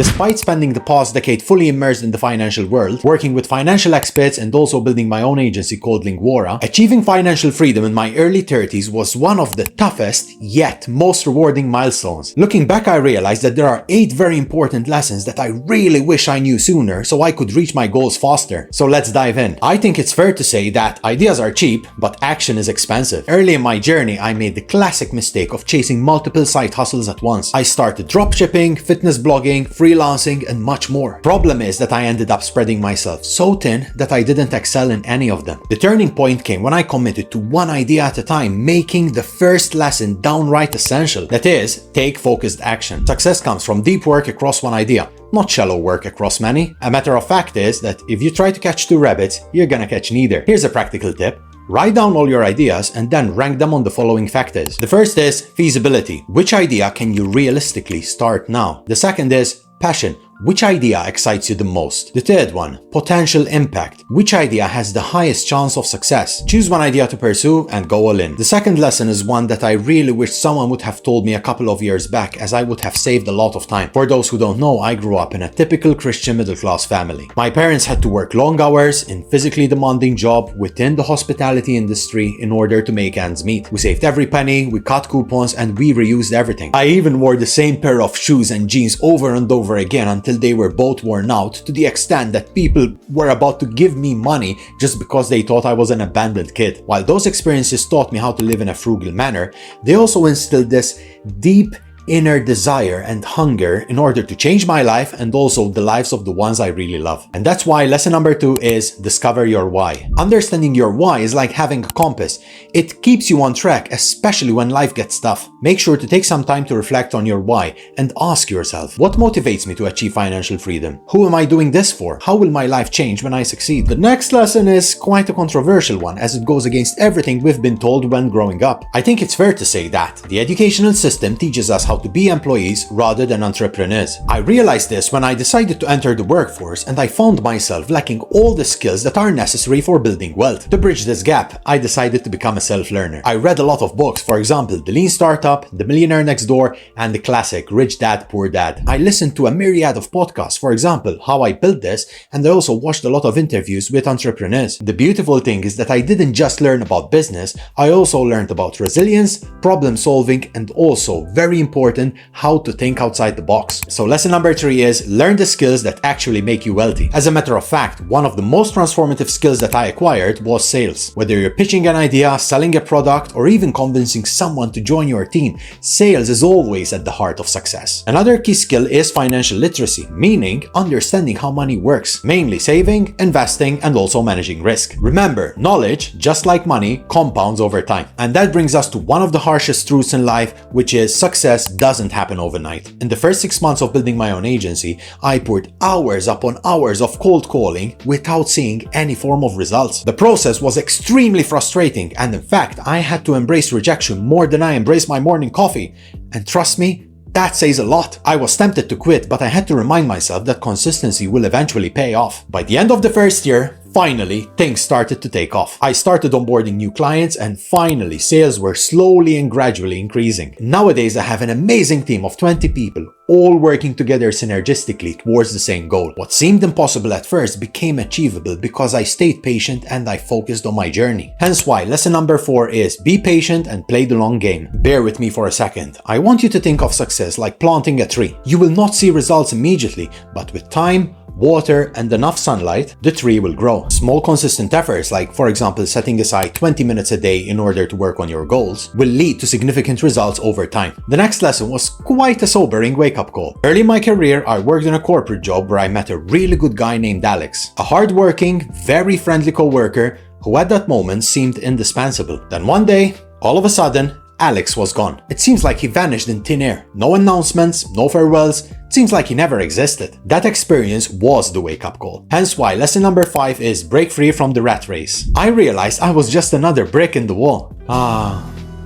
Despite spending the past decade fully immersed in the financial world, working with financial experts and also building my own agency called Linguora, achieving financial freedom in my early 30s was one of the toughest yet most rewarding milestones. Looking back, I realized that there are 8 very important lessons that I really wish I knew sooner so I could reach my goals faster. So let's dive in. I think it's fair to say that ideas are cheap, but action is expensive. Early in my journey, I made the classic mistake of chasing multiple side hustles at once. I started dropshipping, fitness blogging, freelancing, and much more. Problem is that I ended up spreading myself so thin that I didn't excel in any of them. The turning point came when I committed to one idea at a time, making the first lesson downright essential. That is, take focused action. Success comes from deep work across one idea, not shallow work across many. A matter of fact is that if you try to catch 2 rabbits, you're gonna catch neither. Here's a practical tip. Write down all your ideas and then rank them on the following factors. The first is feasibility. Which idea can you realistically start now? The second is passion. Which idea excites you the most? The third one, potential impact. Which idea has the highest chance of success? Choose one idea to pursue and go all in. The second lesson is one that I really wish someone would have told me a couple of years back, as I would have saved a lot of time. For those who don't know, I grew up in a typical Christian middle-class family. My parents had to work long hours in physically demanding job within the hospitality industry in order to make ends meet. We saved every penny, we cut coupons, and we reused everything. I even wore the same pair of shoes and jeans over and over again until they were both worn out, to the extent that people were about to give me money just because they thought I was an abandoned kid. While those experiences taught me how to live in a frugal manner, they also instilled this deep inner desire and hunger in order to change my life and also the lives of the ones I really love. And that's why lesson number 2 is discover your why. Understanding your why is like having a compass. It keeps you on track, especially when life gets tough. Make sure to take some time to reflect on your why and ask yourself, what motivates me to achieve financial freedom? Who am I doing this for? How will my life change when I succeed? The next lesson is quite a controversial one, as it goes against everything we've been told when growing up. I think it's fair to say that the educational system teaches us how to be employees rather than entrepreneurs. I realized this when I decided to enter the workforce, and I found myself lacking all the skills that are necessary for building wealth. To bridge this gap, I decided to become a self-learner. I read a lot of books, for example, The Lean Startup, The Millionaire Next Door, and the classic Rich Dad, Poor Dad. I listened to a myriad of podcasts, for example, How I Built This, and I also watched a lot of interviews with entrepreneurs. The beautiful thing is that I didn't just learn about business, I also learned about resilience, problem solving, and also, very important, how to think outside the box. So lesson number 3 is learn the skills that actually make you wealthy. As a matter of fact, one of the most transformative skills that I acquired was sales. Whether you're pitching an idea, selling a product, or even convincing someone to join your team, sales is always at the heart of success. Another key skill is financial literacy, meaning understanding how money works, mainly saving, investing, and also managing risk. Remember, knowledge, just like money, compounds over time. And that brings us to one of the harshest truths in life, which is success doesn't happen overnight. In the first 6 months of building my own agency, I poured hours upon hours of cold calling without seeing any form of results. The process was extremely frustrating, and in fact, I had to embrace rejection more than I embraced my morning coffee. And trust me, that says a lot. I was tempted to quit, but I had to remind myself that consistency will eventually pay off. By the end of the first year, finally, things started to take off. I started onboarding new clients, and finally, sales were slowly and gradually increasing. Nowadays, I have an amazing team of 20 people, all working together synergistically towards the same goal. What seemed impossible at first became achievable because I stayed patient and I focused on my journey. Hence why lesson number 4 is be patient and play the long game. Bear with me for a second. I want you to think of success like planting a tree. You will not see results immediately, but with time, water, and enough sunlight, the tree will grow. Small consistent efforts, like for example setting aside 20 minutes a day in order to work on your goals, will lead to significant results over time. The next lesson was quite a sobering wake-up call. Early in my career, I worked in a corporate job where I met a really good guy named Alex, a hard-working, very friendly co-worker who at that moment seemed indispensable. Then one day, all of a sudden, Alex was gone. It seems like he vanished in thin air. No announcements, no farewells. It seems like he never existed. That experience was the wake-up call. Hence why lesson number 5 is break free from the rat race. I realized I was just another brick in the wall.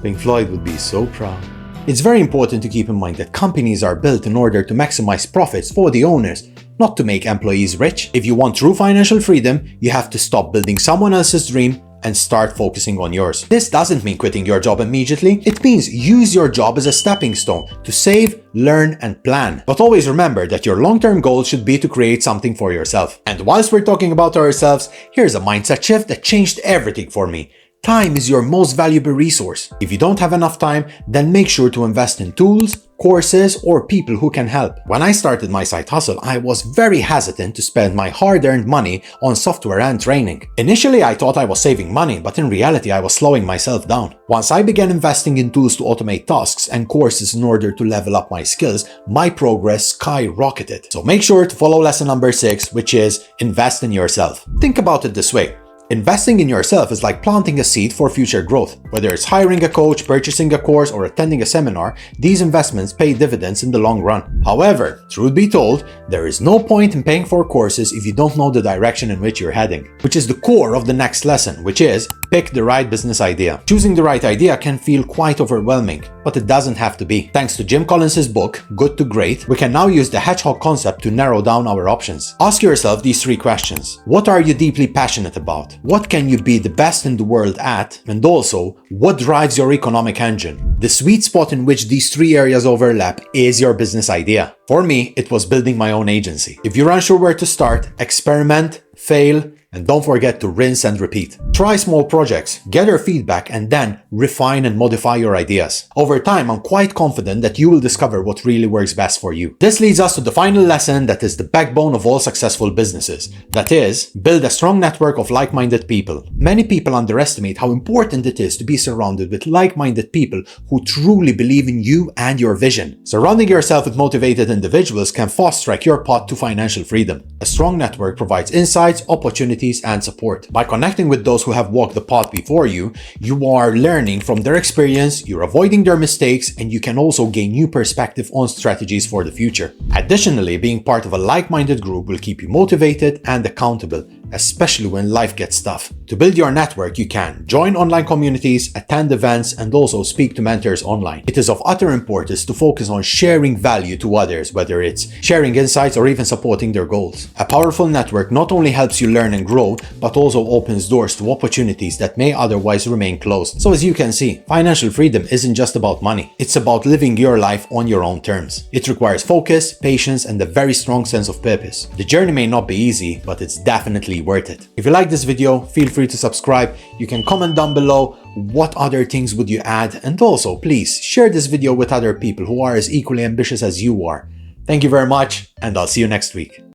Pink Floyd would be so proud. It's very important to keep in mind that companies are built in order to maximize profits for the owners, not to make employees rich. If you want true financial freedom, you have to stop building someone else's dream and start focusing on yours. This doesn't mean quitting your job immediately. It means use your job as a stepping stone to save, learn, and plan. But always remember that your long-term goal should be to create something for yourself. And whilst we're talking about ourselves, here's a mindset shift that changed everything for me. Time is your most valuable resource. If you don't have enough time, then make sure to invest in tools, courses, or people who can help. When I started my side hustle, I was very hesitant to spend my hard-earned money on software and training. Initially, I thought I was saving money, but in reality, I was slowing myself down. Once I began investing in tools to automate tasks and courses in order to level up my skills, my progress skyrocketed. So make sure to follow lesson number 6, which is invest in yourself. Think about it this way. Investing in yourself is like planting a seed for future growth. Whether it's hiring a coach, purchasing a course, or attending a seminar, these investments pay dividends in the long run. However, truth be told, there is no point in paying for courses if you don't know the direction in which you're heading, which is the core of the next lesson, which is pick the right business idea. Choosing the right idea can feel quite overwhelming, but it doesn't have to be. Thanks to Jim Collins' book, Good to Great, we can now use the hedgehog concept to narrow down our options. Ask yourself these 3 questions. What are you deeply passionate about? What can you be the best in the world at? And also, what drives your economic engine? The sweet spot in which these 3 areas overlap is your business idea. For me, it was building my own agency. If you're unsure where to start, experiment, fail, and don't forget to rinse and repeat. Try small projects, gather feedback, and then refine and modify your ideas. Over time, I'm quite confident that you will discover what really works best for you. This leads us to the final lesson that is the backbone of all successful businesses. That is, build a strong network of like-minded people. Many people underestimate how important it is to be surrounded with like-minded people who truly believe in you and your vision. Surrounding yourself with motivated individuals can fast-track your path to financial freedom. A strong network provides insights, opportunities, and support. By connecting with those who have walked the path before you, you are learning from their experience, you're avoiding their mistakes, and you can also gain new perspective on strategies for the future. Additionally, being part of a like-minded group will keep you motivated and accountable, especially when life gets tough. To build your network, you can join online communities, attend events, and also speak to mentors online. It is of utter importance to focus on sharing value to others, whether it's sharing insights or even supporting their goals. A powerful network not only helps you learn and grow, but also opens doors to opportunities that may otherwise remain closed. So as you can see, financial freedom isn't just about money. It's about living your life on your own terms. It requires focus, patience, and a very strong sense of purpose. The journey may not be easy, but it's definitely worth it. If you like this video, feel free to subscribe. You can comment down below what other things would you add, and also please share this video with other people who are as equally ambitious as you are. Thank you very much, and I'll see you next week.